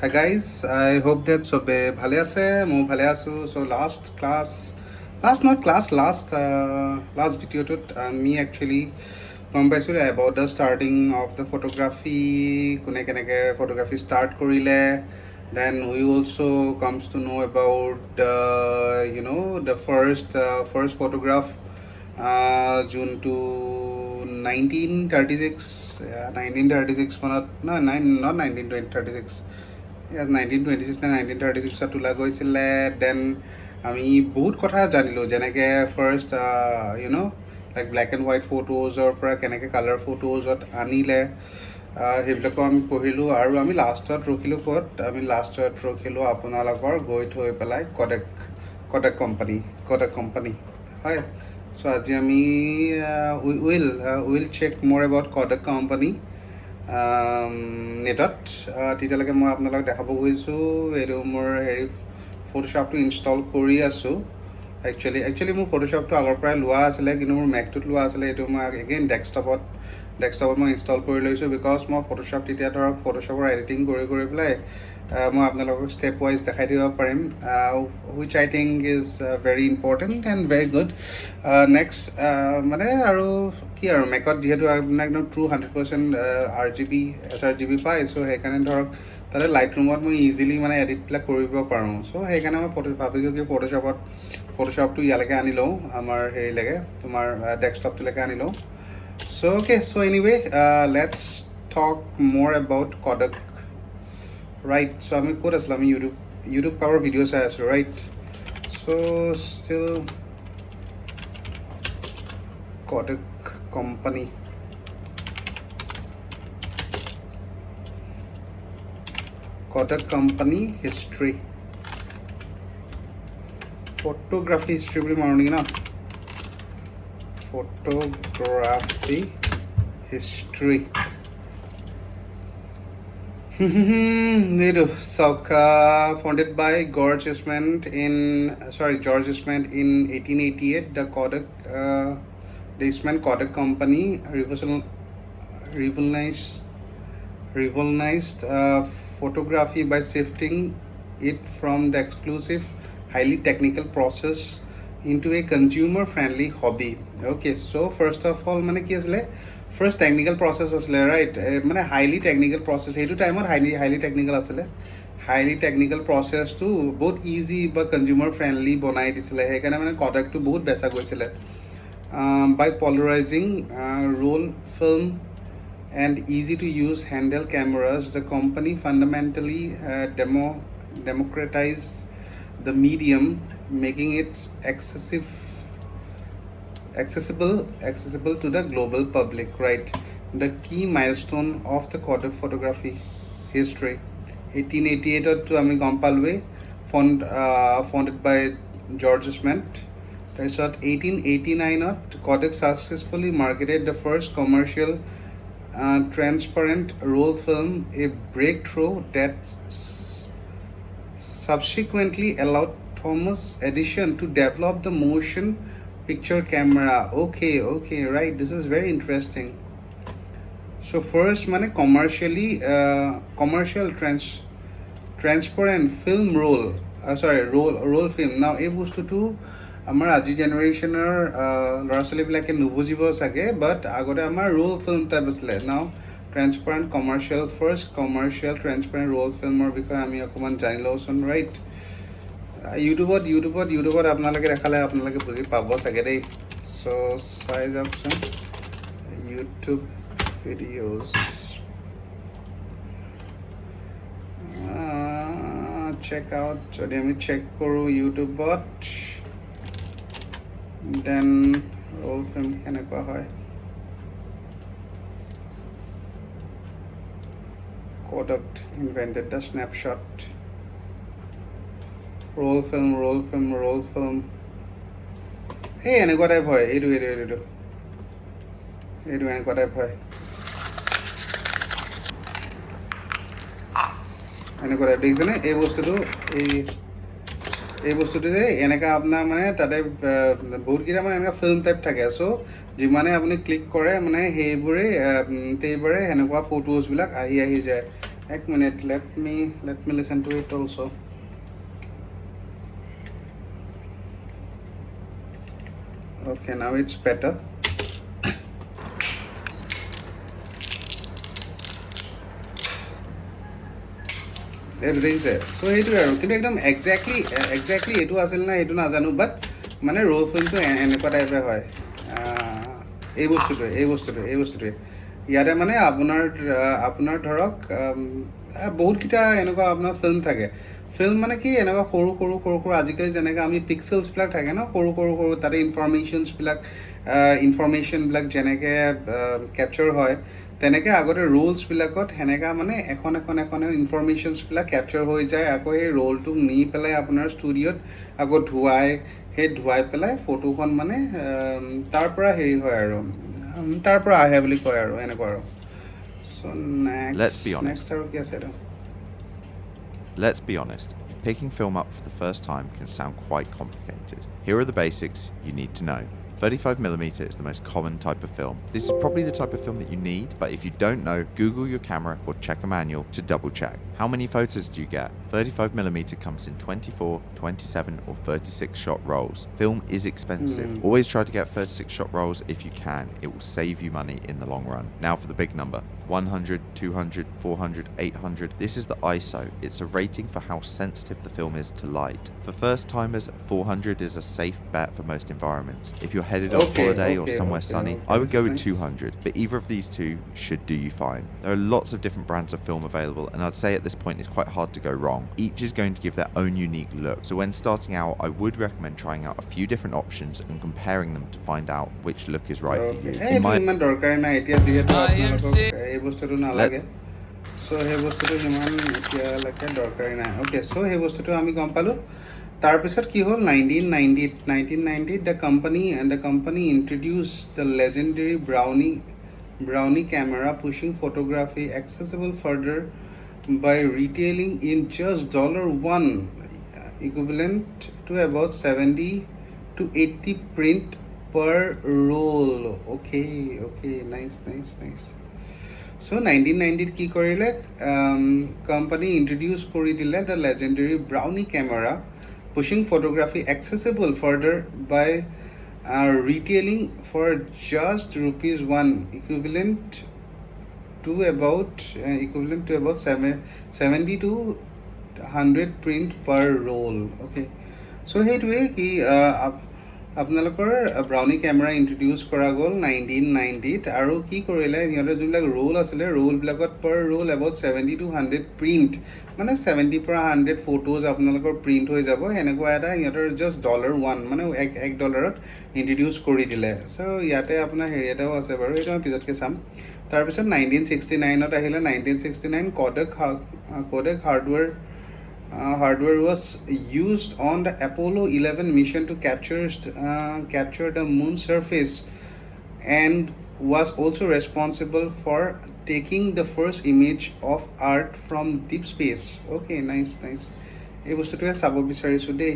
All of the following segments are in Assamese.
Hi guys, I hope that sobe bhale ase, mo bhale asu. So last video tut me actually গম পাইছোঁ about the starting of the photography, কোনে কেনেকৈ photography start কৰিলে. Then we also comes to know about the first photograph যোনটো 1936 1936 মানত not 1936 yes 1926 নে 1936 তোলা গৈছিলে. দেন আমি বহুত কথা জানিলোঁ, যেনেকৈ first like black and white ফটোজৰ পৰা কেনেকৈ কালাৰ ফটোজত আনিলে, সেইবিলাকো আমি পঢ়িলোঁ. আৰু আমি লাষ্টত ৰখিলোঁ ক'ত? আমি লাষ্টত ৰখিলোঁ আপোনালোকৰ গৈ থৈ পেলাই কডেক কোম্পানী হয়. চ' আজি আমি উইল চেক মোৰ এবাউট কডেক কোম্পানী নেটত. তেতিয়ালৈকে মই আপোনালোকক দেখাব গৈছোঁ এইটো মোৰ ফটোশ্বপটো ইনষ্টল কৰি আছোঁ. একচুৱেলি মোৰ ফটোশ্বপটো আগৰ পৰাই লোৱা আছিলে, কিন্তু মোৰ মেকটোত লোৱা আছিলে. এইটো মই এগেইন ডেস্কটপত মই ইনষ্টল কৰি লৈছোঁ, বিকজ মই ফটোশ্বপ তেতিয়া ধৰক ফটোশ্বপৰ এডিটিং কৰি পেলাই মই আপোনালোকক ষ্টেপ ৱাইজ দেখাই দিব পাৰিম, which I think is very important and very good. Next মানে আৰু কি আৰু মেকত যিহেতু আপোনাৰ একদম ট্ৰু 100% sRGB পায়, চ' সেইকাৰণে ধৰক তাতে লাইট ৰুমত মই ইজিলি মানে এডিটবিলাক কৰিব পাৰোঁ. চ' সেইকাৰণে মই ভাবিছোঁ কি ফটোশ্বপটো ইয়ালৈকে আনি লওঁ, আমাৰ হেৰিলৈকে তোমাৰ ডেস্কটপটোলৈকে আনি লওঁ. So anyway, let's talk more about Kodak. Right, so আমি ক'ত আছিলোঁ? আমি ইউটিউব কাৰোবাৰ ভিডিঅ' চাই আছোঁ, right? So' still Kodak company, history, photography history বুলি মাৰোঁ নেকি ন? ফটোগ্ৰাফী হিষ্ট্ৰী এইটো চাওক. founded by George Eastman in 1888. The Eastman Kodak Company revolutionized photography by shifting it from the exclusive, highly technical process into a consumer-friendly hobby. Okay, so first of all মানে কি আছিলে? ফাৰ্ষ্ট টেকনিকেল প্ৰচেছ আছিলে, ৰাইট? মানে হাইলি টেকনিকেল প্ৰচেছ, সেইটো টাইমত হাইলি টেকনিকেল আছিলে. হাইলি টেকনিকেল প্ৰচেছটো বহুত ইজি বা কনজিউমাৰ ফ্ৰেণ্ডলি বনাই দিছিলে, সেইকাৰণে মানে কডাকটো বহুত বেচা গৈছিলে. By polarising roll film and easy to use handheld cameras, the company fundamentally democratized the medium, making it accessible to the global public, right? The key milestone of the Kodak photography history, 1888 to আমি গম পালোৱে, founded by George Eastman. তাৰপিছত 1889 Kodak successfully marketed the first commercial transparent roll film, a breakthrough that subsequently allowed Thomas Edison to develop the motion picture camera. Okay, right, this is very interesting. So first মানে commercial transparent film roll film. Now এই বস্তুটো আমাৰ আজি জেনেৰেশ্যনৰ ল'ৰা ছোৱালীবিলাকে নুবুজিব চাগে, বাট আগতে আমাৰ ৰোল ফিল্ম টাইপ আছিলে. নাও transparent first commercial transparent roll ফিল্মৰ বিষয়ে আমি অকণমান জানি লওঁচোন, ৰাইট? ইউটিউবত আপোনালোকে দেখালে আপোনালোকে বুজি পাব চাগে দেই. চ' চাই যাওকচোন ইউটিউব ভিডিঅ'জ. চেক আউট, যদি আমি চেক কৰোঁ ইউটিউবত, দেন ৰোল ফিল্ম কেনেকুৱা হয়. Kodak invented the snapshot. roll film এই এনেকুৱা টাইপ হয়. এইটো এনেকুৱা টাইপ হয়, এনেকুৱা টাইপ দেখিছেনে? এই বস্তুটো যে এনেকুৱা আপোনাৰ মানে তাতে বহুতকেইটা মানে এনেকুৱা ফিল্ম টাইপ থাকে. চ' যিমানে আপুনি ক্লিক কৰে মানে সেইবোৰে সেনেকুৱা ফটোজবিলাক আহি যায়. এক minute, let me listen to it also. Okay, now it's better. Everything is there. So এইটো আৰু কিন্তু একদম একজেক্টলি এইটো আছিল না এইটো নাজানো, বাট মানে ৰোল ফিল্মটো এনেকুৱা টাইপে হয়। এই বস্তুটোৱে ইয়াতে মানে আপোনাৰ ধৰক বহুতকেইটা এনেকুৱা আপোনাৰ ফিল্ম থাকে। ফিল্ম মানে কি এনেকুৱা সৰু আজিকালি যেনেকৈ আমি পিক্সেলছবিলাক থাকে ন, সৰু তাতে ইনফৰমেশ্যনবিলাক যেনেকৈ কেপচাৰ হয়, তেনেকৈ আগতে ৰোলছবিলাকত সেনেকা মানে এখন ইনফৰমেশ্যনছবিলাক কেপচাৰ হৈ যায়। আকৌ সেই ৰোলটোক নি পেলাই আপোনাৰ ষ্টুডিঅ'ত আকৌ ধুৱাই পেলাই ফটোখন মানে তাৰ পৰা হেৰি হয় আৰু তাৰ পৰা আহে বুলি কয় আৰু এনেকুৱা আৰু। চ' Let's be honest. নেক্সট আৰু কি আছে এইটো? Let's be honest, picking film up for the first time can sound quite complicated. Here are the basics you need to know. 35mm is the most common type of film. This is probably the type of film that you need, but if you don't know, Google your camera or check a manual to double check. How many photos do you get? 35mm comes in 24, 27 or 36 shot rolls. Film is expensive. Always try to get 36 shot rolls if you can. It will save you money in the long run. Now for the big number. 100, 200, 400, 800. This is the ISO. It's a rating for how sensitive the film is to light. For first timers, 400 is a safe bet for most environments. If you're headed on holiday or somewhere sunny, I would go with 200, but either of these two should do you fine. There are lots of different brands of film available, and I'd say at this point it's quite hard to go wrong. Each is going to give their own unique look, so when starting out, I would recommend trying out a few different options and comparing them to find out which look is right for you. ইমান দৰকাৰ নাই এতিয়া, যিহেতু আপোনালোকক এই বস্তুটো নালাগে, চ' সেই বস্তুটো সিমান এতিয়ালৈকে দৰকাৰী নাই। অ'কে, চ' সেই বস্তুটো আমি গম পালোঁ। তাৰপিছত কি হ'ল, 1990 the company introduced the legendary Brownie camera, pushing photography accessible further by retailing in just $1, equivalent to about 70 to 80 print per roll. Okay, nice. So 1990 কি কৰিলে, কোম্পানী ইন্ট্ৰডিউচ কৰি দিলে the legendary Brownie camera, pushing photography accessible further by retailing for just ₹1, equivalent to about 70 to 100 print per roll. Okay, so সেইটোৱে কি আপোনালোকৰ ব্ৰাউনি কেমেৰা ইন্ট্ৰডিউচ কৰা গ'ল 1990ত। আৰু কি কৰিলে, সিহঁতৰ যোনবিলাক ৰোল আছিলে, ৰোলবিলাকত পাৰ ৰোল এবাউট 70 to 100 প্ৰিণ্ট, মানে 70 পৰা 100 ফটোজ আপোনালোকৰ প্ৰিণ্ট হৈ যাব, সেনেকুৱা এটা সিহঁতৰ জাষ্ট $1 মানে $1 ইন্ট্ৰডিউচ কৰি দিলে। চ' ইয়াতে আপোনাৰ হেৰি এটাও আছে বাৰু, এইটো আমি পিছতকৈ চাম। তাৰপিছত 1969ত আহিলে, 1969 Kodak hardware was used on the Apollo 11 mission to capture the moon's surface, and was also responsible for taking the first image of Earth from deep space. Okay, nice. এই বস্তুটোৱে চাব বিচাৰিছোঁ দেই।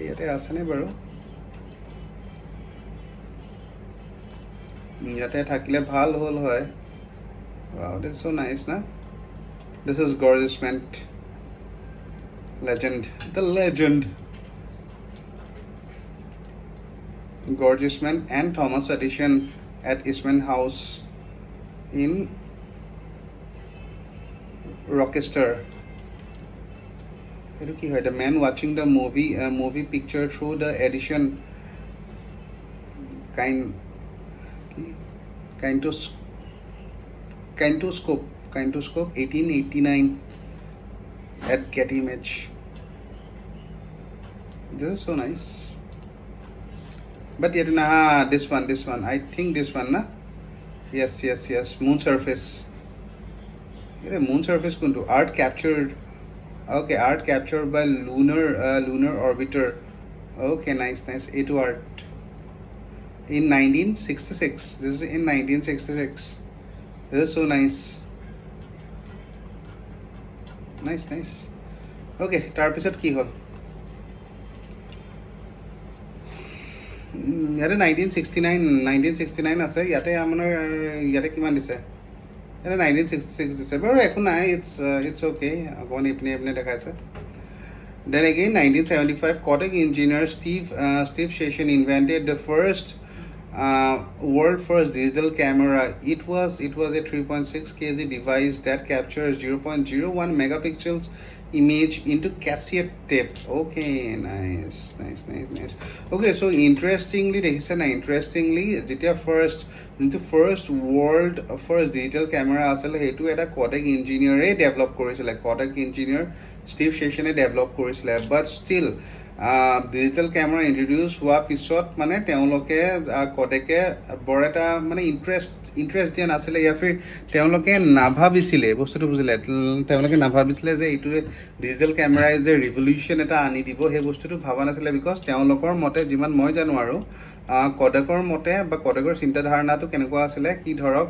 ইয়াতে আছেনে বাৰু? ইয়াতে থাকিলে ভাল হ'ল হয়। Wow, that's so nice, na? This is gorgeous, man. The legend. Gorgeous Man and Thomas Edison at Eastman House in Rochester. The man watching the movie picture through the Edison Kintoscope 1889 at Getty Image. This is so nice. But yet this one, I think this one, na? Yes, moon surface. Moon surface kuntu art captured. Okay, art captured by lunar orbiter. Okay, nice. A2 art in 1966. This is in 1966. This is so nice. Nice. Okay, তাৰপিছত কি হ'ল? ইয়াতে 1969 আছে। ইয়াতে আপোনাৰ ইয়াতে কিমান দিছে? এটা 1966 দিছে বাৰু একো নাই it's okay অকণ ইপিনে দেখাইছে Then again 1975 Kodak engineer Steve Session invented the world first digital camera. It was a 3.6 kg device that captures 0.01 megapixels image into cassette tape. Okay, nice. Okay, so interestingly যেতিয়া first world first digital camera আছিল সেইটো এটা Kodak engineer develop কৰিছিলে Kodak engineer Steve Session develop কৰিছিলে but still digital camera introduce হোৱাৰ পিছত মানে তেওঁলোকে কডেকে বৰ এটা মানে ইণ্টাৰেষ্ট দিয়া নাছিলে ইয়াৰ ফিৰ তেওঁলোকে নাভাবিছিলে বস্তুটো বুজিলে তেওঁলোকে নাভাবিছিলে যে এইটোৱে ডিজিটেল কেমেৰাই যে ৰিভলিউশ্যন এটা আনি দিব সেই বস্তুটো ভাবা নাছিলে বিকজ তেওঁলোকৰ মতে যিমান মই জানো আৰু কডেকৰ মতে বা কডেকৰ চিন্তাধাৰণাটো কেনেকুৱা আছিলে কি ধৰক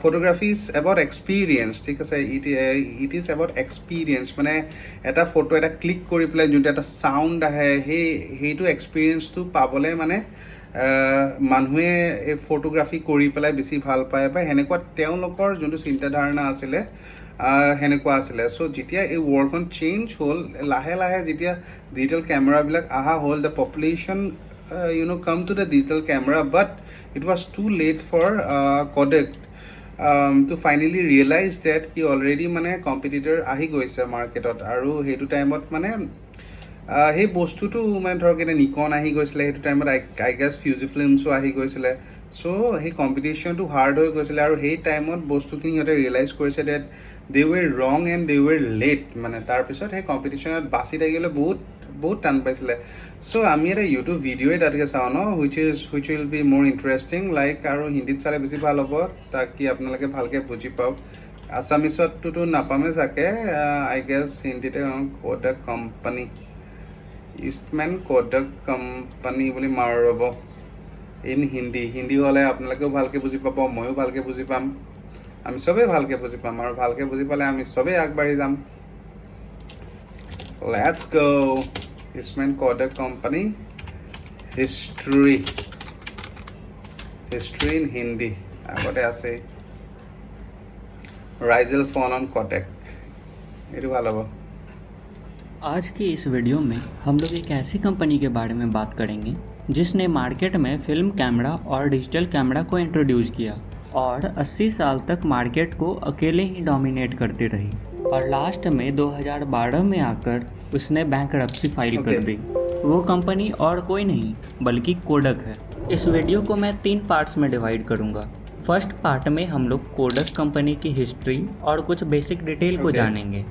photography is about experience ঠিক আছে it is about experience মানে এটা ফটো এটা ক্লিক কৰি পেলাই যোনটো এটা সাউন্ড আহে সেইটো এক্সপিৰিয়েন্সটো পাবলে মানে মানুহে এই ফটোগ্ৰাফি কৰি পেলাই বেছি ভাল পায় বা হেনেকুৱা তেওঁলোকৰ যোনটো চিন্তাধাৰণা আছিলে হেনেকুৱা আছিলে সো যেতিয়া এই ৱৰ্ল্ডখন চেঞ্জ হ'ল লাহে যেতিয়া ডিজিটেল কেমেৰাবিলাক আহা হ'ল the population come to the digital camera but it was too late for Kodak to finally realize that ki already মানে competitor আহি গৈছে মাৰ্কেটত আৰু হেতু টাইমত মানে সেই বস্তুটো মানে ধৰক এটা নিকন আহি গৈছিলে হেতু টাইমত আই গেছ ফিউজিফিল্মছো আহি গৈছিলে সো সেই কম্পিটিশনটো হাৰ্ড হৈ গৈছিলে আৰু সেই টাইমত বস্তুখিনি সিহঁতে ৰিয়েলাইজ কৰিছে that they were wrong and they were late মানে তাৰ পিছত সেই কম্পিটিশনত বাছি থাকিলে বহুত টান পাইছিলে সো আমি এটা ইউটিউব ভিডিঅ' তাতকে চাওঁ ন which will be more interesting like আৰু হিন্দীত চালে বেছি ভাল হ'ব তাকি আপোনালোকে ভালকে বুজি পাওক আসামিছতটো নাপামে চাকে আই গেছ হিন্দীতে Kodak কোম্পানী ইষ্টম্যান Kodak কোম্পানী বুলি মাৰ ৰ'ব ইন হিন্দী হ'লে আপোনালোকেও ভালকে বুজি পাব ময়ো ভালকে বুজি পাম আমি সবে ভালকে বুজি পাম আৰু ভালকে বুজি পালে আমি সবে আগবাঢ়ি যাম Let's go. Eastman Kodak Company. History in Hindi. আগতে আছে Rizal phone on Kodak. ये वाला वो. आज की इस वीडियो में हम लोग एक ऐसी कंपनी के बारे में बात करेंगे जिसने मार्केट में फिल्म कैमरा और डिजिटल कैमरा को इंट्रोड्यूस किया और 80 साल तक मार्केट को अकेले ही डोमिनेट करती रही और लास्ट में 2012 में आकर उसने बैंकरप्सी फाइल कर दी। वो कंपनी और कोई नहीं बल्कि कोडक है। इस वीडियो को मैं 3 पार्ट्स में डिवाइड करूंगा। फर्स्ट पार्ट में हम लोग कोडक कंपनी की हिस्ट्री और कुछ बेसिक डिटेल को जानेंगे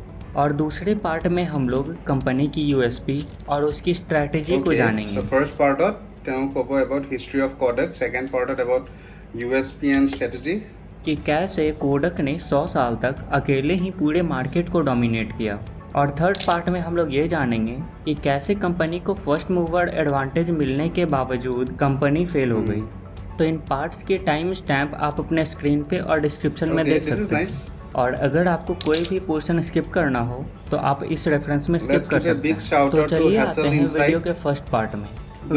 और दूसरे पार्ट में हम लोग कंपनी की यूएसपी और उसकी स्ट्रैटेजी को जानेंगे। First part about history of Kodak, second part about USP and strategy कि कैसे कोडक ने 100 साल तक अकेले ही पूरे मार्केट को डोमिनेट किया और थर्ड पार्ट में हम लोग ये जानेंगे कि कैसे कंपनी को फर्स्ट मूवर एडवांटेज मिलने के बावजूद कंपनी फेल हो गई। तो इन पार्ट्स के टाइम स्टैम्प आप अपने स्क्रीन पे और डिस्क्रिप्शन में देख सकते हैं और अगर आपको कोई भी पोर्शन स्किप करना हो तो आप इस रेफरेंस में स्किप कर सकते हैं। तो चलिए आते हैं वीडियो के फर्स्ट पार्ट में।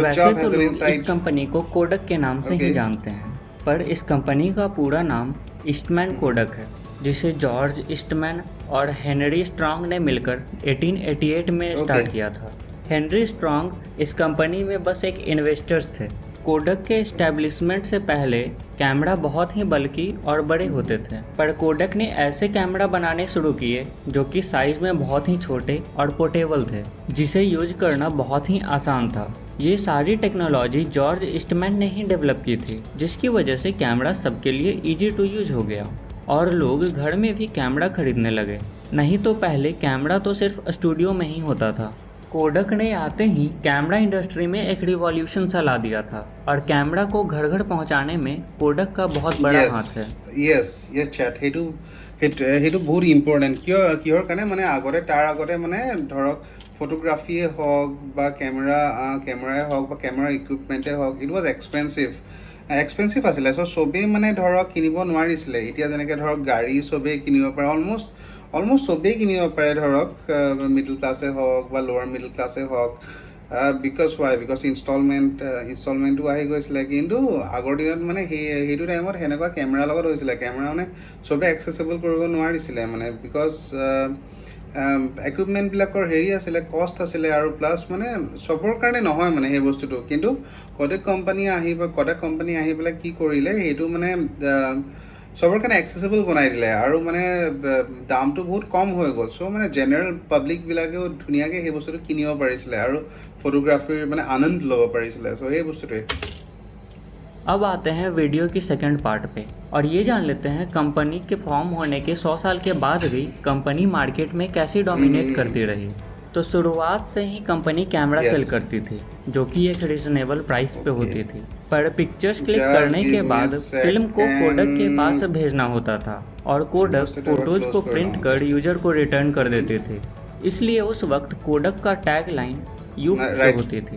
वैसे तो लोग इस कंपनी को कोडक के नाम से ही जानते हैं पर इस कंपनी का पूरा नाम ईस्टमैन कोडक है जिसे जॉर्ज ईस्टमैन और हेनरी स्ट्रॉन्ग ने मिलकर 1888 में स्टार्ट किया था। हेनरी स्ट्रॉन्ग इस कंपनी में बस एक इन्वेस्टर्स थे। कोडक के एस्टेब्लिशमेंट से पहले कैमरा बहुत ही बल्कि और बड़े होते थे पर कोडक ने ऐसे कैमरा बनाने शुरू किए जो कि साइज में बहुत ही छोटे और पोर्टेबल थे जिसे यूज करना बहुत ही आसान था। ये सारी टेक्नोलॉजी जॉर्ज ईस्टमैन ने ही डेवलप की थी जिसकी वजह से कैमरा सबके लिए इजी टू यूज हो गया और लोग घर में भी कैमरा खरीदने लगे। नहीं तो पहले कैमरा तो सिर्फ स्टूडियो में ही होता था। कोडक ने आते ही कैमरा इंडस्ट्री में एक रिवॉल्यूशन सा ला दिया था और कैमरा को घर घर पहुंचाने में कोडक का बहुत बड़ा हाथ है। yes chat हेतु बहुत इम्पोर्टेंट किहर কাৰণে মানে আগতে তাৰ আগতে মানে ধৰক ফটোগ্ৰাফিয়ে হওক বা কেমেৰাই হওক বা কেমেৰা ইকুইপমেণ্টে হওক ইট ৱাজ এক্সপেন্সিভ আছিলে সো সবেই মানে ধৰক কিনিব নোৱাৰিছিলে এতিয়া যেনেকৈ ধৰক গাড়ী সবেই কিনিব পাৰে অলমোষ্ট সবেই কিনিব পাৰে ধৰক মিডল ক্লাছে হওক বা লোৱাৰ মিডল ক্লাছে হওক বিকজ ৱাই বিকজ ইনষ্টলমেণ্টটো আহি গৈছিলে কিন্তু আগৰ দিনত মানে সেইটো টাইমত সেনেকুৱা কেমেৰাৰ লগত হৈছিলে কেমেৰা মানে চবে একচেচেবল কৰিব নোৱাৰিছিলে মানে বিকজ ইকুইপমেণ্টবিলাকৰ হেৰি আছিলে কষ্ট আছিলে আৰু প্লাছ মানে চবৰ কাৰণে নহয় মানে সেই বস্তুটো কিন্তু কডেক কোম্পানী আহি পেলাই কি কৰিলে সেইটো মানে চবৰ কাৰণে একচেচেবল বনাই দিলে আৰু মানে দামটো বহুত কম হৈ গ'ল চ' মানে জেনেৰেল পাব্লিকবিলাকেও ধুনীয়াকৈ সেই বস্তুটো কিনিব পাৰিছিলে আৰু ফটোগ্ৰাফীৰ মানে আনন্দ ল'ব পাৰিছিলে চ' সেই বস্তুটোৱে अब आते हैं वीडियो की सेकंड पार्ट पे और ये जान लेते हैं कंपनी के फॉर्म होने के 100 साल के बाद भी कंपनी मार्केट में कैसे डोमिनेट करती रही। तो शुरुआत से ही कंपनी कैमरा सेल करती थी जो कि एक रिजनेबल प्राइस पे होती थी पर पिक्चर्स क्लिक करने के बाद फिल्म को कोडक के पास भेजना होता था और कोडक फोटोज को प्रिंट कर यूजर को रिटर्न कर देते थे। इसलिए उस वक्त कोडक का टैग लाइन यू पे होती थी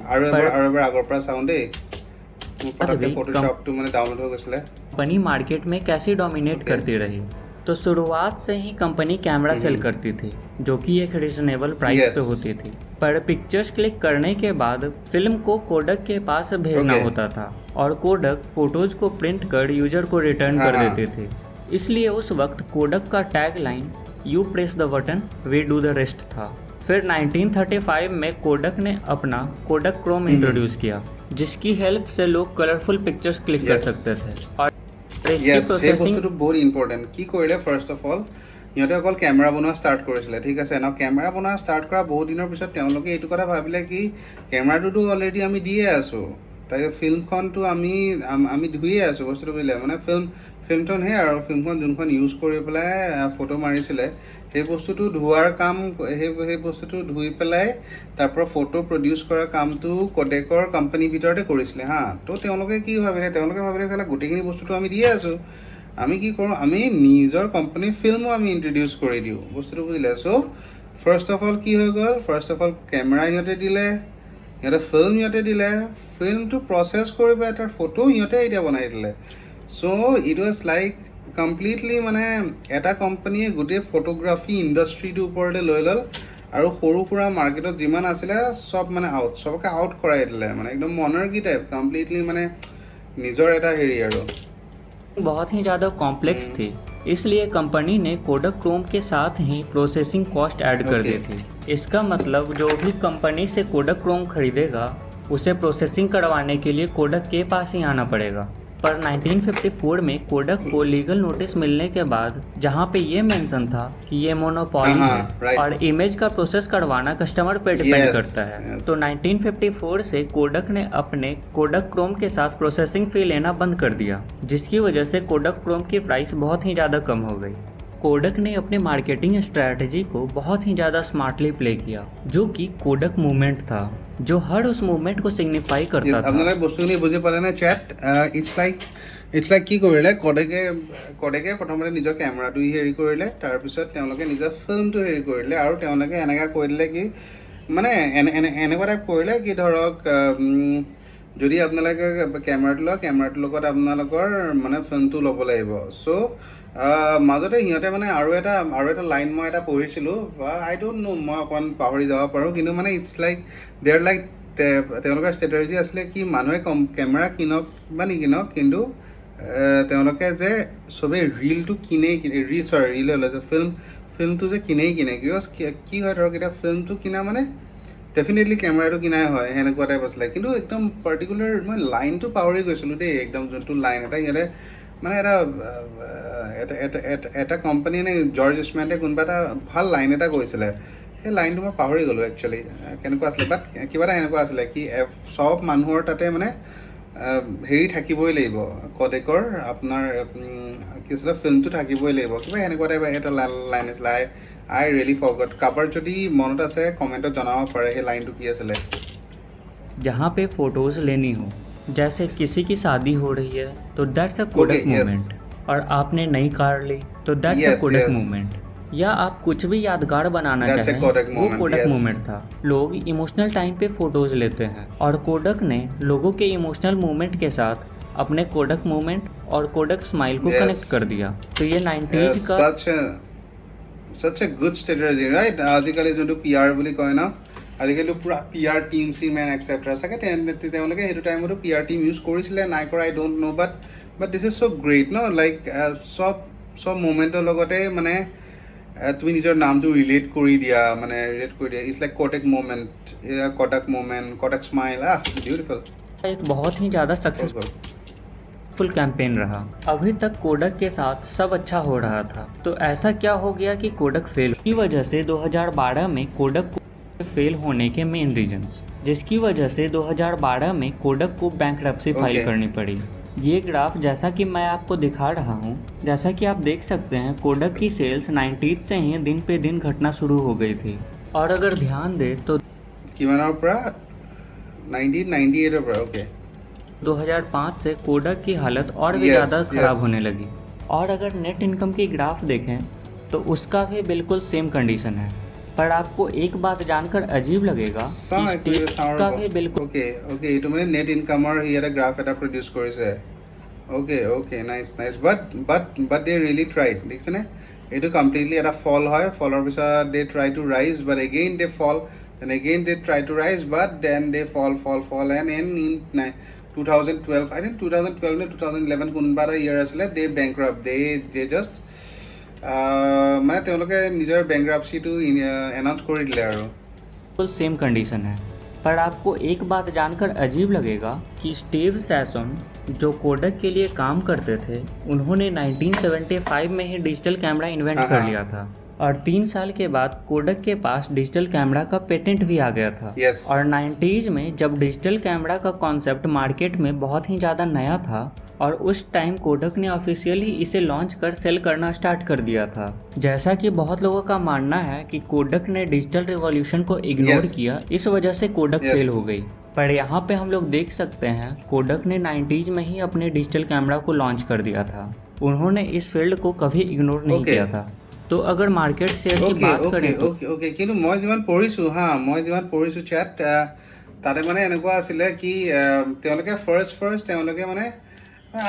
कंपनी मार्केट में कैसे डोमिनेट करती रही। तो शुरुआत से ही कंपनी कैमरा सेल करती थी जो कि एक रिजनेबल प्राइस पे होती थी पर पिक्चर्स क्लिक करने के बाद फिल्म को कोडक के पास भेजना होता था और कोडक फोटोज को प्रिंट कर यूजर को रिटर्न कर देते थे। इसलिए उस वक्त कोडक का tag line you press the button we do the rest था। फिर 1935 में कोडक ने अपना कोडक क्रोम इंट्रोड्यूस किया जिसकी हेल्प से लोग कलरफुल पिक्चर्स क्लिक कर सकते थे और इसकी प्रोसेसिंग बहुत इम्पोर्टेंट কি কৰিলে ফাৰ্ষ্ট অফ অল সিহঁতে অকল কেমেৰা বনোৱা ষ্টাৰ্ট কৰিছিলে ঠিক আছে ন কেমেৰা বনোৱা ষ্টাৰ্ট কৰা বহুত দিনৰ পিছত তেওঁলোকে এইটো কথা ভাবিলে কি কেমেৰাটোতো অলৰেডি আমি দিয়ে আছোঁ তাই ফিল্মখনটো আমি ধুয়ে আছোঁ বস্তুটো বুজিলে মানে ফিল্মখনহে আৰু ফিল্মখন যোনখন ইউজ কৰি পেলাই ফটো মাৰিছিলে সেই বস্তুটো ধোৱাৰ কাম সেই বস্তুটো ধুই পেলাই তাৰপৰা ফটো প্ৰডিউচ কৰা কামটো কোডেকৰ কোম্পানীৰ ভিতৰতে কৰিছিলে হা তো তেওঁলোকে কি ভাবিলে চালা গোটেইখিনি বস্তুটো আমি দিয়ে আছোঁ আমি কি কৰোঁ আমি নিজৰ কোম্পানীৰ ফিল্মো আমি ইন্ট্ৰডিউচ কৰি দিওঁ বস্তুটো বুজিলে চ' ফাৰ্ষ্ট অফ অল কি হৈ গ'ল ফাৰ্ষ্ট অফ অল কেমেৰা সিহঁতে দিলে সিহঁতে ফিল্ম দিলে ফিল্মটো প্ৰচেছ কৰি পেলাই তাৰ ফটো সিহঁতে এতিয়া বনাই দিলে চ' ইট ৱাজ লাইক কমপ্লিটলি মানে এটা কোম্পানীয়ে গোটেই ফটোগ্ৰাফী ইণ্ডাষ্ট্ৰিটোৰ ওপৰতে লৈ ল'ল আৰু সৰু সুৰা মাৰ্কেটত যিমান আছিলে চব মানে চবকে আউট কৰাই দিলে মানে একদম মনাৰ্কি টাইপ কমপ্লিটলি মানে নিজৰ এটা হেৰি আৰু बहुत ही ज़्यादा कॉम्प्लेक्स थी इसलिए कंपनी ने कोडक क्रोम के साथ ही प्रोसेसिंग कॉस्ट ऐड कर दी थी। इसका मतलब जो भी कंपनी से कोडक क्रोम खरीदेगा उसे प्रोसेसिंग करवाने के लिए कोडक के पास ही आना पड़ेगा। पर 1954 में कोडक को लीगल नोटिस मिलने के बाद जहां पे ये मेंशन था कि ये मोनोपोली है और इमेज का प्रोसेस करवाना कस्टमर पे डिपेंड करता है तो 1954 से कोडक ने अपने कोडक क्रोम के साथ प्रोसेसिंग फी लेना बंद कर दिया जिसकी वजह से कोडक क्रोम की प्राइस बहुत ही ज़्यादा कम हो गई। कोडक ने अपने मार्केटिंग स्ट्रैटेजी को बहुत ही ज़्यादा स्मार्टली प्ले किया जो कि कोडक मूवमेंट था जो हर उस मूवमेंट को सिग्निफाई करता था। আপোনালোকে বস্তুখিনি বুজি পালে নে চেট ইটছ লাইক কি কৰিলে কোডেকে প্ৰথমতে নিজৰ কেমেৰাটো হেৰি কৰিলে তাৰপিছত তেওঁলোকে নিজৰ ফিল্মটো হেৰি কৰিলে আৰু তেওঁলোকে এনেকৈ কৈ দিলে কি মানে এনেকুৱা টাইপ কৰিলে কি ধৰক যদি আপোনালোকে কেমেৰাটোৰ লগত আপোনালোকৰ মানে ফিল্মটো ল'ব লাগিব চ' মাজতে সিহঁতে মানে আৰু এটা লাইন মই এটা পঢ়িছিলোঁ আই ডোণ্ট নো মই অকণমান পাহৰি যাব পাৰোঁ কিন্তু মানে ইটছ লাইক দেৰ লাইক তেওঁলোকৰ ষ্ট্ৰেটেজি আছিলে কি মানুহে কেমেৰা কিনক বা নিকিনক কিন্তু তেওঁলোকে যে চবেই ৰীলটো ৰীল হ'লে যে ফিল্মটো যে কিনে বিকজ কি হয় ধৰক এতিয়া ফিল্মটো কিনা মানে ডেফিনেটলি কেমেৰাটো কিনাই হয় সেনেকুৱা টাইপ আছিলে কিন্তু একদম পাৰ্টিকুলাৰ মই লাইনটো পাহৰি গৈছিলোঁ দেই একদম যোনটো লাইন এটা সিহঁতে মানে এটা কোম্পানী নে জৰ্জ ইছমেণ্টে কোনোবা এটা ভাল লাইন এটা কৈছিলে সেই লাইনটো মই পাহৰি গ'লোঁ একচুৱেলি কেনেকুৱা আছিলে বাট কিবা এটা সেনেকুৱা আছিলে কি চব মানুহৰ তাতে মানে হেৰি থাকিবই লাগিব কোডেকৰ আপোনাৰ কি আছিলে ফিল্মটো থাকিবই লাগিব কিবা সেনেকুৱা টাইপ এটা লাইন আছিলে আই ৰিয়েলি ফৰগট কাৰোবাৰ যদি মনত আছে কমেণ্টত জনাব পাৰে সেই লাইনটো কি আছিলে जहाँ पे फोटोज लेनी हो जैसे किसी की शादी हो रही है तो दैट्स अ कोडक मूवमेंट और आपने नई कार ली तो दैट्स अ कोडक मूवमेंट या आप कुछ भी यादगार बनाना चाहें वो कोडक मूवमेंट था। लोग इमोशनल टाइम पे फोटोज लेते हैं और कोडक ने लोगों के इमोशनल मूवमेंट के साथ अपने कोडक मूवमेंट और कोडक स्माइल को कनेक्ट कर दिया। तो ये 90s का such a good strategy right আজিকালি যোনটো PR বুলি কয় না আজিকালি পুৰা PR টিম চিমেন এক্সেট্ৰা চাগে তেওঁলোকে সেইটো টাইমতো PR টিম ইউজ কৰিছিলে নাই কৰা I don't know' but this is so' great ন লাইক চব মুমেণ্টৰ লগতে মানে তুমি নিজৰ নামটো ৰিলেট কৰি দিয়া it's like Kodak moment Kodak smile beautiful एक बहुत ही ज़्यादा सक्सेसफुल कैंपेन रहा। अभी तक कोडक के साथ सब अच्छा हो रहा था, तो ऐसा क्या हो गया कि कोडक फेल की वजह से 2012 में कोडक को फेल होने के मेन रीजंस, जिसकी वजह से 2012 में कोडक को बैंकरप्सी फाइल Okay. करनी पड़ी। ये ग्राफ जैसा कि मैं आपको दिखा रहा हूँ, जैसा कि आप देख सकते हैं कोडक की सेल्स 90s से ही दिन पे दिन घटना शुरू हो गई थी। और अगर ध्यान दे तो কিমানৰ পৰা 1998 পৰা ओके 2005 से कोडक की हालत और भी Yes, ज़्यादा खराब yes. होने लगी। और अगर नेट इनकम की ग्राफ देखें तो उसका भी बिल्कुल सेम कंडीशन है। पर आपको एक बात जानकर अजीब लगेगा कि स्टेट का भी बिल्कुल ओके এইটো মানে নেট ইনকামৰ এটা গ্ৰাফ এটা প্ৰডিউস কৰিছে okay nice but they really tried দেখিছেনে এইটো কমপ্লিটলি এটা ফল হয় ফলৰ পিছত দে ট্ৰাই টু ৰাইজ বাট এগেইন দে ফল and again they try to rise but then they fall and in 2012 I think 2012 ne 2011 কোনবা এটা year asile they bankrupt they just মানে তেওঁলোকে নিজৰ bankruptcy to announce কৰি দিলে আৰু सेम कंडीशन है। पर आपको एक बात जानकर अजीब लगेगा कि स्टीव सैसोन जो कोडक के लिए काम करते थे, उन्होंने 1975 में ही डिजिटल कैमरा इन्वेंट कर लिया था। और 3 साल के बाद कोडक के पास डिजिटल कैमरा का पेटेंट भी आ गया था। Yes. और 90s में जब डिजिटल कैमरा का कॉन्सेप्ट मार्केट में बहुत ही ज़्यादा नया था और उस टाइम कोडक ने ऑफिशियली इसे लॉन्च कर सेल करना स्टार्ट कर दिया था। जैसा कि बहुत लोगों का मानना है कि कोडक ने डिजिटल रिवॉल्यूशन को इग्नोर Yes. किया, इस वजह से कोडक Yes. फेल हो गई। पर यहाँ पे हम लोग देख सकते हैं कोडक ने 90s में ही अपने डिजिटल कैमरा को लॉन्च कर दिया था। उन्होंने इस फील्ड को कभी इग्नोर नहीं Okay. किया था। तो अगर मार्केट शेयर की बात करें तो ओके কিন্তু মই যিমান পঢ়িছোঁ চেট তাতে মানে এনেকুৱা আছিলে কি তেওঁলোকে ফাৰ্ষ্ট তেওঁলোকে মানে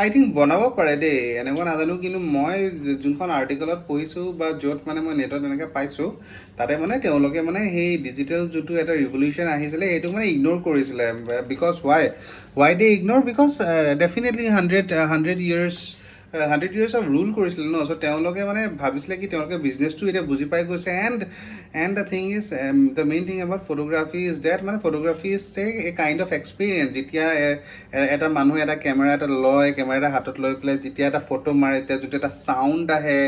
আই থিংক বনাব পাৰে দেই এনেকুৱা নাজানো কিন্তু মই যোনখন আৰ্টিকলত পঢ়িছোঁ বা য'ত মানে মই নেটত এনেকৈ পাইছোঁ তাতে মানে তেওঁলোকে মানে সেই ডিজিটেল যোনটো এটা ৰিভলিউশ্যন আহিছিলে সেইটো মানে ইগন'ৰ কৰিছিলে বিকজ ৱাই দে ইগন'ৰ because definitely 100 years of rule কৰিছিলে ন চ' তেওঁলোকে মানে ভাবিছিলে কি তেওঁলোকে বিজনেছটো এতিয়া বুজি পাই গৈছে and the thing is the main thing about photography is that মানে photography is a kind of experience যেতিয়া এটা মানুহে এটা কেমেৰা এটা লয় কেমেৰা এটা হাতত লৈ পেলাই যেতিয়া এটা ফটো মাৰে তেতিয়া যোনটো এটা চাউণ্ড আহে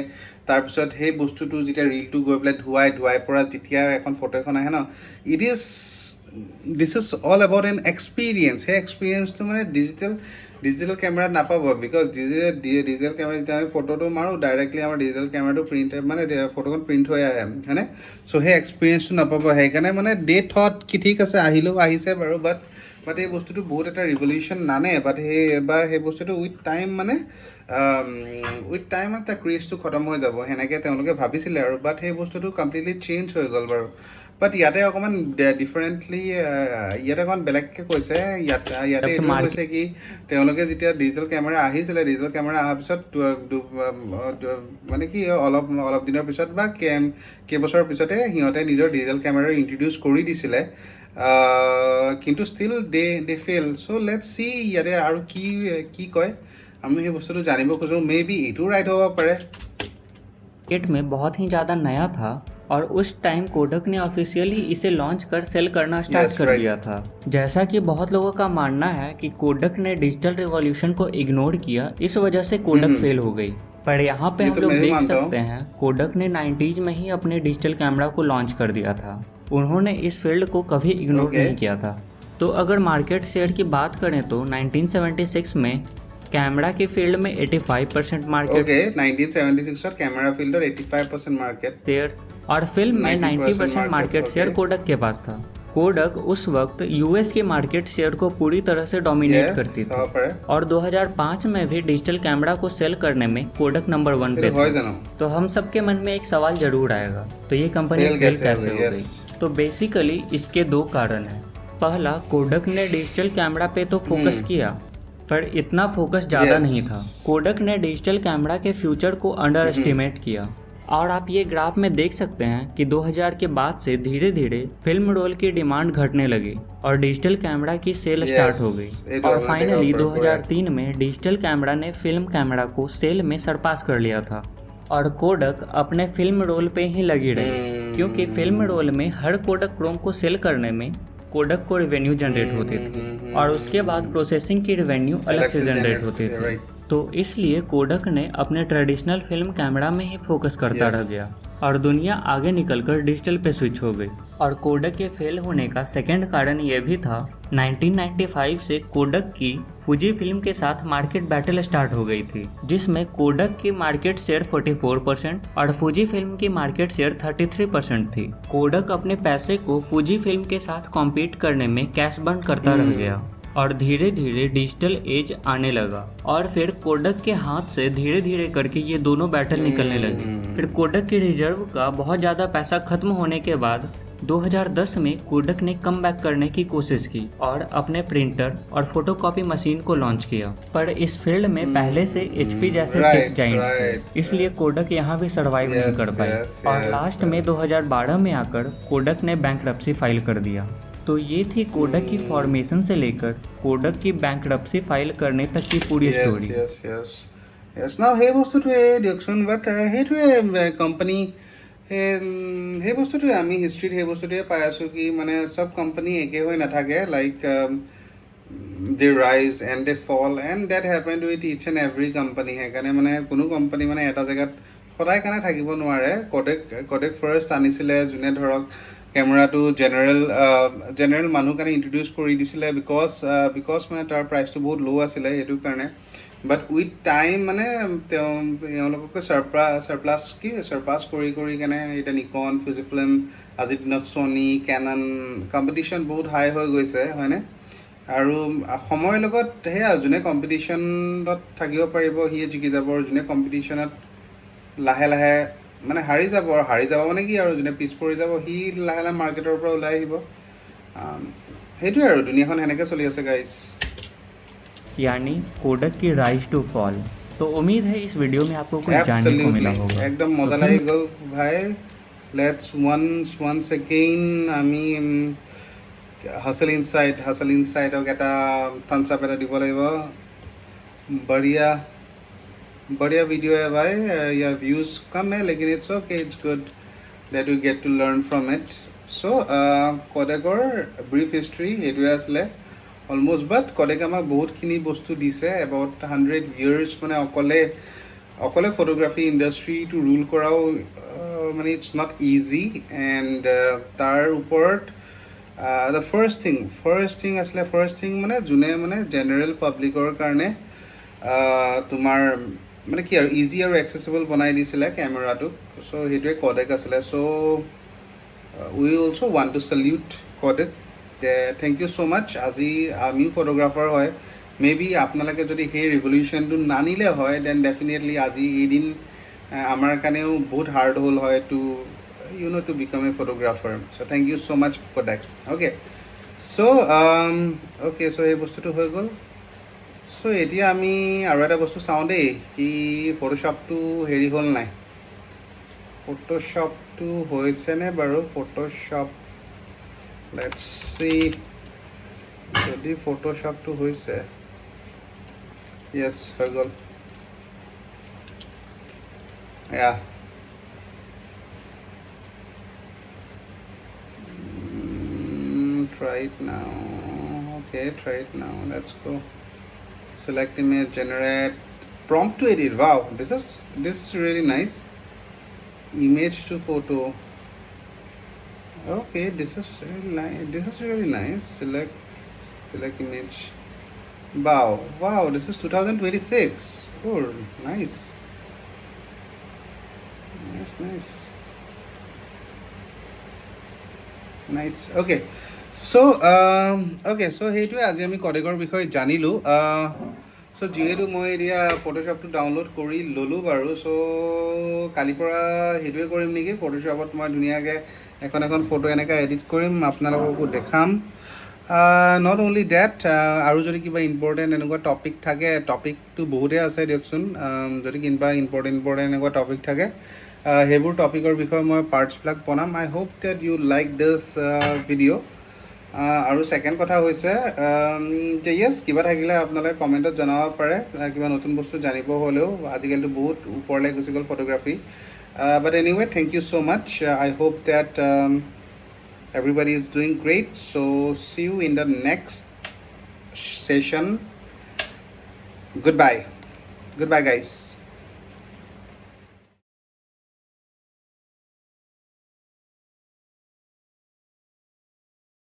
তাৰপিছত সেই বস্তুটো যেতিয়া ৰিলটো গৈ পেলাই ধুৱাই পৰা যেতিয়া এখন ফটো এখন আহে ন this is all about an experience সেই এক্সপিৰিয়েঞ্চটো মানে ডিজিটেল কেমেৰাত নাপাব বিকজ ডিজিটেল কেমেৰা যেতিয়া আমি ফটোটো মাৰোঁ ডাইৰেক্টলি আমাৰ ডিজিটেল কেমেৰাটো প্ৰিণ্ট মানে ফটোখন প্ৰিণ্ট হৈ আহে হয়নে চ' সেই এক্সপিৰিয়েঞ্চটো নাপাব সেইকাৰণে মানে দে থট কি ঠিক আছে আহিছে বাৰু বাট এই বস্তুটো বহুত এটা ৰিভলিউশ্যন নানে বাট সেই বস্তুটো উইথ টাইম তাৰ ক্ৰেজটো খতম হৈ যাব সেনেকৈ তেওঁলোকে ভাবিছিলে আৰু বাট সেই বস্তুটো কমপ্লিটলি চেঞ্জ হৈ গ'ল বাৰু বাট ইয়াতে অকণমান ডিফাৰেণ্টলি ইয়াতে অকণমান বেলেগকৈ কৈছে ইয়াতে এইটো কৈছে কি তেওঁলোকে যেতিয়া ডিজিটেল কেমেৰা আহিছিলে ডিজিটেল কেমেৰা অহাৰ পিছত মানে কি অলপ দিনৰ পিছত বা কেইবছৰৰ পিছতে সিহঁতে নিজৰ ডিজিটেল কেমেৰা ইণ্ট্ৰডিউচ কৰি দিছিলে কিন্তু still they fail so' let's see ইয়াতে আৰু কি কয় আমি সেই বস্তুটো জানিব খোজোঁ মে বি এইটো ৰাইট হ'ব পাৰে मार्केट में बहुत ही ज़्यादा नया था और उस टाइम कोडक ने ऑफिशियली इसे लॉन्च कर सेल करना स्टार्ट Yes, कर right. दिया था। जैसा कि बहुत लोगों का मानना है कि कोडक ने डिजिटल रिवॉल्यूशन को इग्नोर किया, इस वजह से कोडक फेल हो गई। पर यहाँ पे ये हम तो लोग मैं भी देख मानता हूँ। सकते हैं कोडक ने 90s में ही अपने डिजिटल कैमरा को लॉन्च कर दिया था। उन्होंने इस फील्ड को कभी इग्नोर Okay. नहीं किया था। तो अगर मार्केट शेयर की बात करें तो 1976 में कैमरा की फील्ड में 85% market okay 1976 camera fielder 85% market share और फिल्म में 90% 90% मार्केट शेयर okay. कोडक के पास था। कोडक उस वक्त यूएस के मार्केट शेयर को पूरी तरह से डोमिनेट करती थी और 2005 में भी डिजिटल कैमरा को सेल करने में कोडक नंबर 1 पे था। तो हम सबके मन में एक सवाल जरूर आएगा, तो ये कंपनी फेल कैसे हो गई? तो बेसिकली इसके 2 कारण हैं। पहला, कोडक ने डिजिटल कैमरा पे तो फोकस किया पर इतना फोकस ज़्यादा नहीं था। कोडक ने डिजिटल कैमरा के फ्यूचर को अंडर एस्टिमेट किया और आप ये ग्राफ में देख सकते हैं कि 2000 के बाद से धीरे धीरे फिल्म रोल की डिमांड घटने लगी और डिजिटल कैमरा की सेल Yes, स्टार्ट हो गई it और was फाइनली over, 2003 में डिजिटल कैमरा ने फिल्म कैमरा को सेल में सरपास कर लिया था और कोडक अपने फिल्म रोल पे ही लगी रही क्योंकि फिल्म रोल में हर कोडक क्रोम को सेल करने में कोडक को रेवेन्यू जनरेट होती थी और उसके बाद प्रोसेसिंग की रेवेन्यू अलग से जनरेट होती थी। right. तो इसलिए कोडक ने अपने ट्रेडिशनल फिल्म कैमरा में ही फोकस करता रह गया और दुनिया आगे निकलकर डिजिटल पे स्विच हो गई। और कोडक के फेल होने का सेकंड कारण यह भी था 1995 से कोडक की फुजी फिल्म के साथ मार्केट बैटल स्टार्ट हो गई थी जिसमें कोडक की मार्केट शेयर 44% और फुजी फिल्म की मार्केट शेयर 33% थी। कोडक अपने पैसे को फुजी फिल्म के साथ कॉम्पीट करने में कैश बर्न करता रह गया और धीरे धीरे डिजिटल एज आने लगा और फिर कोडक के हाथ से धीरे धीरे करके ये दोनों बैटल निकलने लगे। फिर कोडक के रिजर्व का बहुत ज़्यादा पैसा खत्म होने के बाद 2010 में कोडक ने कम बैक करने की कोशिश की और अपने प्रिंटर और फोटोकॉपी मशीन को लॉन्च किया, पर इस फील्ड में पहले से HP जैसे टेक जाइंट थे, इसलिए कोडक यहाँ भी सर्वाइव नहीं कर पाए और लास्ट में 2012 में आकर कोडक ने बैंकरप्सी फाइल कर दिया। तो ये थी कोडक की फॉर्मेशन से लेकर कोडक की बैंकरप्सी फाइल करने तक की पूरी स्टोरी। Yes, now সেই বস্তুটোৱে দিয়কচোন, বাট সেইটোৱে কোম্পানী সেই বস্তুটোৱে আমি হিষ্ট্ৰীত সেই বস্তুটোৱে পাই আছোঁ কি মানে চব কোম্পানী একে হৈ নাথাকে, লাইক দে ৰাইজ and they fall and that happen with each and every company. সেইকাৰণে মানে কোনো কোম্পানী মানে এটা জেগাত সদায় কাৰণে থাকিব নোৱাৰে। কোডেক ফাৰ্ষ্ট আনিছিলে যোনে ধৰক কেমেৰাটো জেনেৰেল মানুহ কাৰণে ইণ্ট্ৰডিউচ কৰি দিছিলে বিকজ মানে তাৰ প্ৰাইচটো বহুত ল' আছিলে সেইটো কাৰণে। বাট উইথ টাইম মানে তেওঁলোককে চাৰপাছ কৰি কেনে এতিয়া নিকন, ফিজি ফিল্ম, আজিৰ দিনত ছনী, কেনন, কম্পিটিশ্যন বহুত হাই হৈ গৈছে হয়নে। আৰু সময়ৰ লগত সেয়া যোনে কম্পিটিশ্যনত থাকিব পাৰিব সিয়ে জিকি যাব, আৰু যোনে কম্পিটিশ্যনত লাহে লাহে মানে হাৰি যাব মানে কি আৰু যোনে পিছ পৰি যাব সি লাহে লাহে মাৰ্কেটৰ পৰা ওলাই আহিব। সেইটোৱে আৰু দুনিয়াখন সেনেকৈ চলি আছে গাইজ। यानी कोडक की राइज टू फॉल। तो उम्मीद है इस वीडियो में आपको कुछ जानने को मिला होगा। একদম মজা লাগি গ'ল ভাই। লেটছ ওৱান্স এগেইন আমি হাসল ইনসাইডক এটা থাম্বছ আপ এটা দিব লাগিব। बढ़िया वीडियो है भाई, या व्यूज़ कम है लेकिन it's okay, it's good that you get to learn from it. So कोडेকৰ ব্ৰিফ হিষ্ট্ৰী এইটোৱে আছিলে অলম'ষ্ট। বাট কোডেকে আমাক বহুতখিনি বস্তু দিছে, এবাউট 100 years মানে অকলে ফটোগ্ৰাফী ইণ্ডাষ্ট্ৰিটো ৰুল কৰাও মানে ইটছ নট ইজি। এণ্ড তাৰ ওপৰত দ্য ফাৰ্ষ্ট থিং মানে যোনে মানে জেনেৰেল পাব্লিকৰ কাৰণে তোমাৰ মানে কি আৰু ইজি আৰু এক্সেচিবল বনাই দিছিলে কেমেৰাটোক। চ' সেইটোৱে কোডেক আছিলে। So' we also' want to salute Kodak. Thank you so' much. আজি আমিও ফটোগ্ৰাফাৰ হয়, মে বি আপোনালোকে যদি সেই ৰিভলিউশ্যনটো নানিলে হয় দেন ডেফিনেটলি আজি এদিন আমাৰ কাৰণেও বহুত হাৰ্ড হ'ল হয় to to become a photographer. So' thank you so' much Kodak. Okay so' সেই বস্তুটো হৈ গ'ল। চ' এতিয়া আমি আৰু এটা বস্তু চাওঁ দেই, কি ফটোশ্বপটো হেৰি হ'ল নাই, ফটোশ্বপটো হৈছেনে বাৰু। ফটোশ্বপ লেটছ চি, যদি ফটোশ্বপটো হৈছে, য়েছ হৈ গ'ল। এয়া try it now. Okay, try it now. Let's go. Select image, generate, prompt to edit. Wow, this is really nice. Image to photo. Okay, this is really nice. Select image. Wow, this is 2026. Oh, nice. Okay. So সেইটোৱে আজি আমি কোডেকৰ বিষয়ে জানিলোঁ। চ' যিহেতু মই এতিয়া ফটোশ্বপটো ডাউনলোড কৰি ল'লোঁ বাৰু, চ' কালিৰ পৰা সেইটোৱে কৰিম নেকি। ফটোশ্বপত মই ধুনীয়াকৈ এখন ফটো এনেকৈ এডিট কৰিম, আপোনালোককো দেখাম। নট অনলি ডেট, আৰু যদি কিবা ইম্পৰ্টেণ্ট এনেকুৱা টপিক থাকে, টপিকটো বহুতেই আছে দিয়কচোন, যদি কিবা ইম্পৰ্টেণ্ট এনেকুৱা টপিক থাকে সেইবোৰ টপিকৰ বিষয়ে মই পাৰ্টছবিলাক বনাম। I hope that you like this video'. আৰু ছেকেণ্ড কথা হৈছে যে য়েছ, কিবা থাকিলে আপোনালোকে কমেণ্টত জনাব পাৰে, কিবা নতুন বস্তু জানিব হ'লেও। আজিকালিতো বহুত ওপৰলৈ গুচি গ'ল photography. But anyway, thank you so' much. I hope that everybody is doing great. So see you in the next session. Goodbye guys.